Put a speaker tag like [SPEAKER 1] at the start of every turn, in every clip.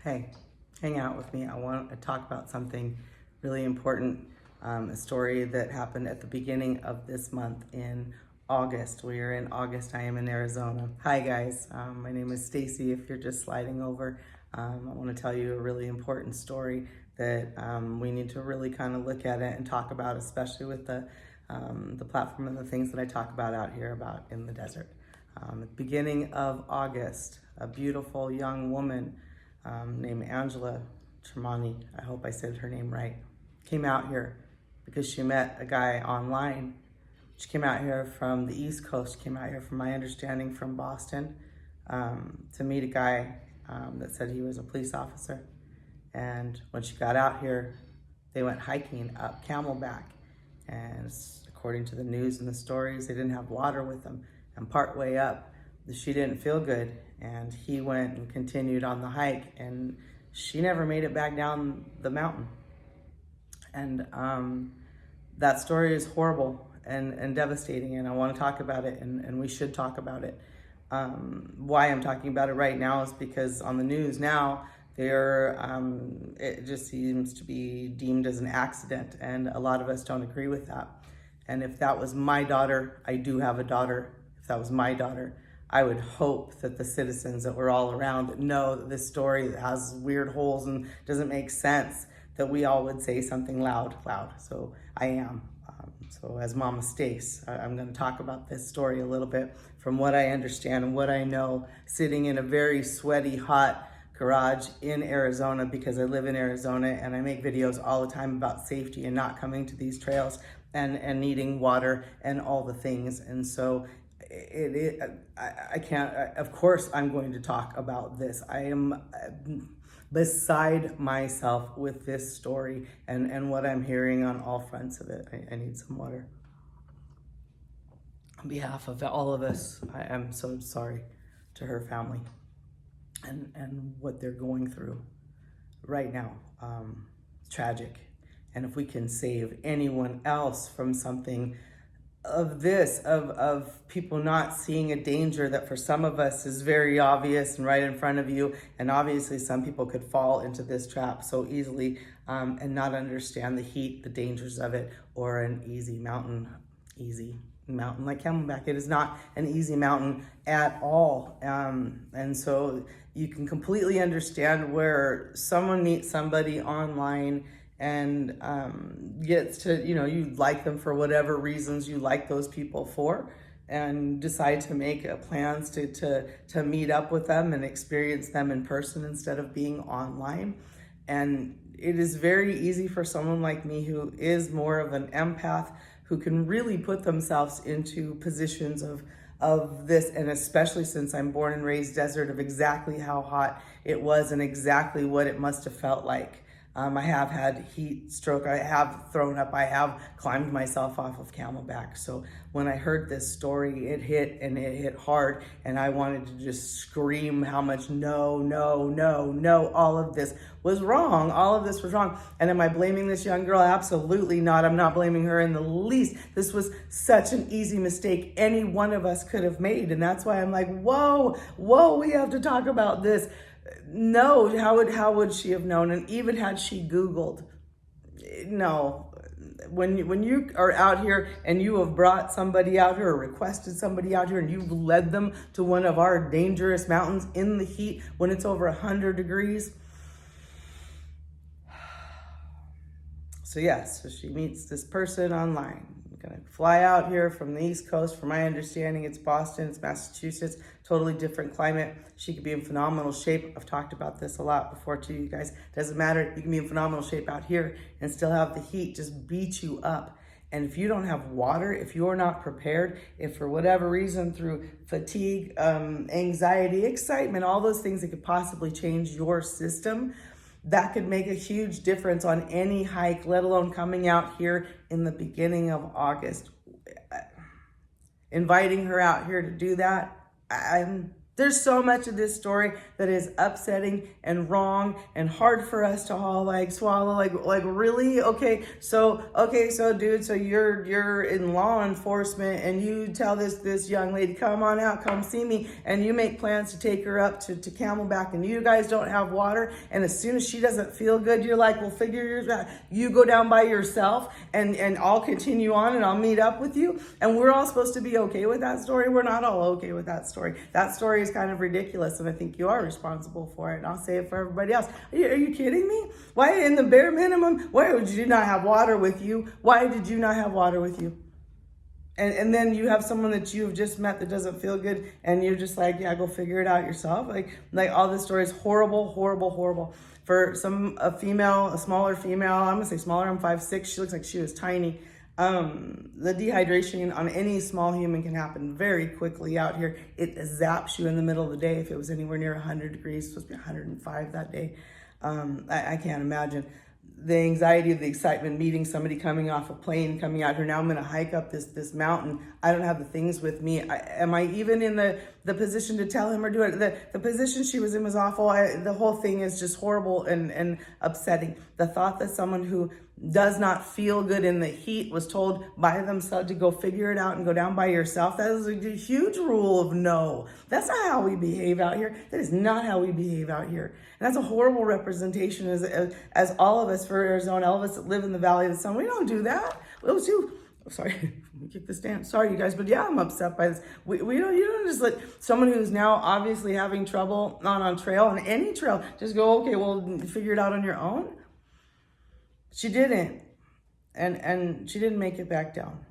[SPEAKER 1] Hey, hang out with me. I want to talk about something really important, a story that happened at the beginning of this month in August. We are in August. I am in Arizona. Hi guys, my name is Stacy. If you're just sliding over, I want to tell you a really important story that we need to really kind of look at it and talk about, especially with the platform and the things that I talk about out here about in the desert. At the beginning of August, a beautiful young woman named Angela Tremonte, I hope I said her name right, came out here because she met a guy online. She came out here from the East Coast, came out here from my understanding from Boston to meet a guy that said he was a police officer. And when she got out here, they went hiking up Camelback. And according to the news and the stories, they didn't have water with them. And partway up, she didn't feel good, and he went and continued on the hike, and she never made it back down the mountain. And that story is horrible and devastating, and I want to talk about it, and we should talk about it. Why I'm talking about it right now is because on the news now, it just seems to be deemed as an accident, and a lot of us don't agree with that. And if that was my daughter, I do have a daughter, if that was my daughter, I would hope that the citizens that were all around that know that this story that has weird holes and doesn't make sense, that we all would say something loud. So I am. So as Mama Stace, I'm going to talk about this story a little bit from what I understand and what I know, sitting in a very sweaty, hot garage in Arizona, because I live in Arizona and I make videos all the time about safety and not coming to these trails and needing water and all the things. And so I can't, of course I'm going to talk about this. I am beside myself with this story and what I'm hearing on all fronts of it. I need some water. On behalf of all of us, I am so sorry to her family and what they're going through right now. Tragic. And if we can save anyone else from something of this, of people not seeing a danger that for some of us is very obvious and right in front of you, and obviously some people could fall into this trap so easily and not understand the heat, the dangers of it, or an easy mountain like Camelback. It is not an easy mountain at all. And so you can completely understand where someone meets somebody online and gets to, you like them for whatever reasons you like those people for, and decide to make plans to meet up with them and experience them in person instead of being online. And it is very easy for someone like me, who is more of an empath, who can really put themselves into positions of this, and especially since I'm born and raised desert, of exactly how hot it was and exactly what it must have felt like. I have had heat stroke, I have thrown up, I have climbed myself off of Camelback. So when I heard this story, it hit hard, and I wanted to just scream how much no, all of this was wrong. All of this was wrong. And am I blaming this young girl? Absolutely not. I'm not blaming her in the least. This was such an easy mistake any one of us could have made. And that's why I'm like, whoa, we have to talk about this. No, how would she have known? And even had she Googled, no. When you are out here and you have brought somebody out here or requested somebody out here and you've led them to one of our dangerous mountains in the heat when it's over 100 degrees. So yes, so she meets this person online. I'm gonna fly out here from the East Coast. From my understanding, it's Boston, it's Massachusetts, totally different climate. She could be in phenomenal shape. I've talked about this a lot before too, you guys. Doesn't matter, you can be in phenomenal shape out here and still have the heat just beat you up. And if you don't have water, if you're not prepared, if for whatever reason, through fatigue, anxiety, excitement, all those things that could possibly change your system, that could make a huge difference on any hike, let alone coming out here in the beginning of August. Inviting her out here to do that, There's so much of this story that is upsetting and wrong and hard for us to all like swallow. Like really? Okay, so dude, so you're in law enforcement and you tell this young lady, come on out, come see me, and you make plans to take her up to Camelback, and you guys don't have water, and as soon as she doesn't feel good, you're like, well, figure yours out. You go down by yourself and I'll continue on and I'll meet up with you. And we're all supposed to be okay with that story. We're not all okay with that story. That story is kind of ridiculous, and I think you are responsible for it. And I'll say it for everybody else. Are you kidding me? Why, in the bare minimum, why would you not have water with you? Why did you not have water with you? And then you have someone that you've just met that doesn't feel good, and you're just like, yeah, go figure it out yourself. Like all this story is horrible, horrible, horrible. For a smaller female, I'm gonna say smaller, I'm 5'6", she looks like she was tiny. The dehydration on any small human can happen very quickly out here. It zaps you in the middle of the day. If it was anywhere near 100 degrees, it's supposed to be 105 that day. I can't imagine the anxiety of the excitement, meeting somebody coming off a plane, coming out here. Now I'm going to hike up this mountain. I don't have the things with me. Am I even in the position to tell him or do it? The position she was in was awful. The whole thing is just horrible and upsetting. The thought that someone who does not feel good in the heat was told by themselves to go figure it out and go down by yourself. That is a huge rule of no. That's not how we behave out here. That is not how we behave out here. And that's a horrible representation as all of us for Arizona, all of us that live in the Valley of the Sun. We don't do that. Those who, sorry, let me kick this down. Sorry, you guys, but yeah, I'm upset by this. You don't just let someone who's now obviously having trouble on trail, on any trail, just go, okay, well, figure it out on your own. She didn't, and she didn't make it back down.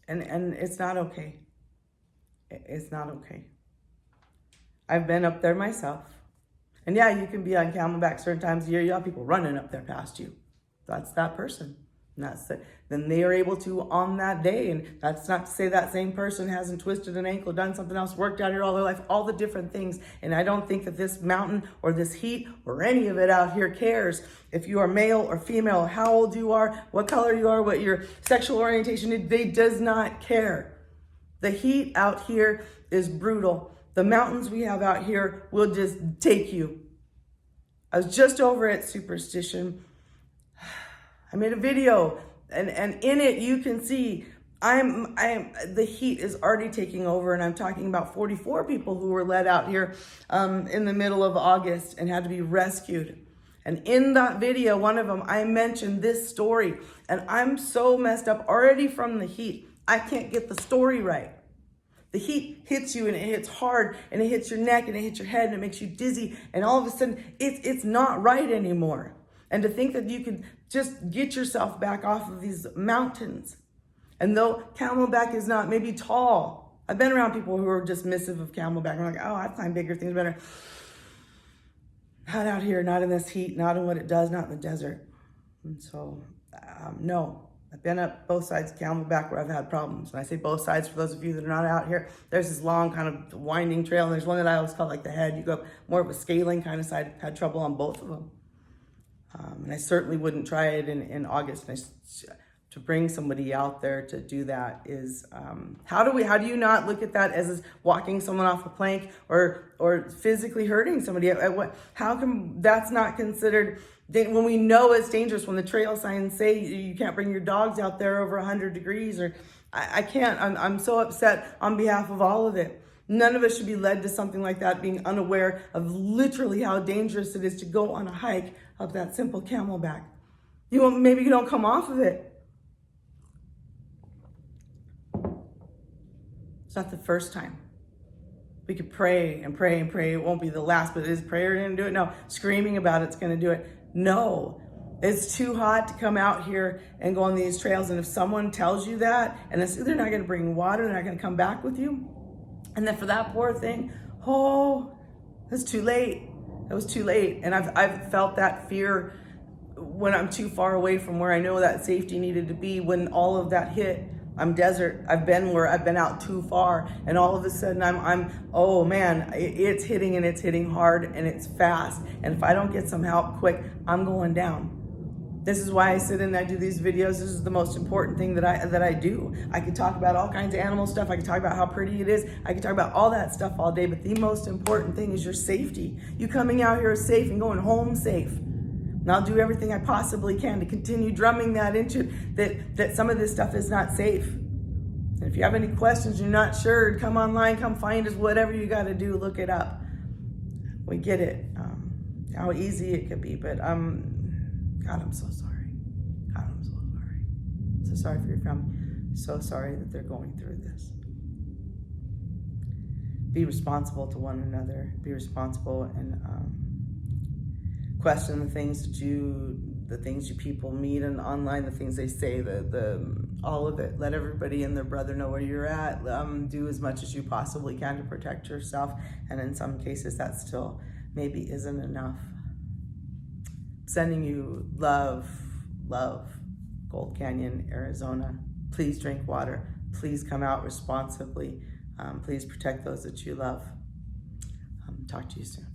[SPEAKER 1] And it's not okay. It's not okay. I've been up there myself. And yeah, you can be on Camelback certain times of year. You have people running up there past you. That's that person. And then they are able to on that day. And that's not to say that same person hasn't twisted an ankle, done something else, worked out here all their life, all the different things. And I don't think that this mountain or this heat or any of it out here cares if you are male or female, how old you are, what color you are, what your sexual orientation is. They does not care. The heat out here is brutal. The mountains we have out here will just take you. I was just over at Superstition. I made a video, and in it you can see the heat is already taking over, and I'm talking about 44 people who were led out here in the middle of August and had to be rescued. And in that video, one of them, I mentioned this story, and I'm so messed up already from the heat. I can't get the story right. The heat hits you, and it hits hard, and it hits your neck, and it hits your head, and it makes you dizzy, and all of a sudden it's not right anymore. And to think that you could just get yourself back off of these mountains. And though Camelback is not maybe tall, I've been around people who are dismissive of Camelback. I'm like, oh, I climb bigger things better. Not out here, not in this heat, not in what it does, not in the desert. And so, no. I've been up both sides of Camelback where I've had problems. And I say both sides for those of you that are not out here. There's this long kind of winding trail, and there's one that I always call like the head. You go up more of a scaling kind of side. I've had trouble on both of them. And I certainly wouldn't try it in August. To bring somebody out there to do that is, how do you not look at that as walking someone off a plank or physically hurting somebody? How come that's not considered, when we know it's dangerous, when the trail signs say you can't bring your dogs out there over 100 degrees, or I can't, I'm so upset on behalf of all of it. None of us should be led to something like that, being unaware of literally how dangerous it is to go on a hike up that simple Camelback. Maybe you don't come off of it. It's not the first time. We could pray and pray and pray. It won't be the last, but is prayer going to do it? No. Screaming about it's going to do it? No. It's too hot to come out here and go on these trails. And if someone tells you that, and they're not going to bring water, they're not going to come back with you. And then for that poor thing, that's too late. That was too late. And I've felt that fear when I'm too far away from where I know that safety needed to be. When all of that hit, I'm desert. I've been out too far, and all of a sudden oh man, it's hitting, and it's hitting hard, and it's fast. And if I don't get some help quick, I'm going down. This is why I sit and I do these videos. This is the most important thing that I do. I could talk about all kinds of animal stuff. I could talk about how pretty it is. I could talk about all that stuff all day, but the most important thing is your safety. You coming out here safe and going home safe. And I'll do everything I possibly can to continue drumming that into that some of this stuff is not safe. And if you have any questions, you're not sure, come online, come find us, whatever you got to do, look it up. We get it, how easy it could be, but God, I'm so sorry. God, I'm so sorry. So sorry for your family. So sorry that they're going through this. Be responsible to one another. Be responsible and question the things you people meet and online, the things they say, all of it. Let everybody and their brother know where you're at. Do as much as you possibly can to protect yourself. And in some cases, that still maybe isn't enough. Sending you love, Gold Canyon, Arizona. Please drink water. Please come out responsibly. Please protect those that you love. Talk to you soon.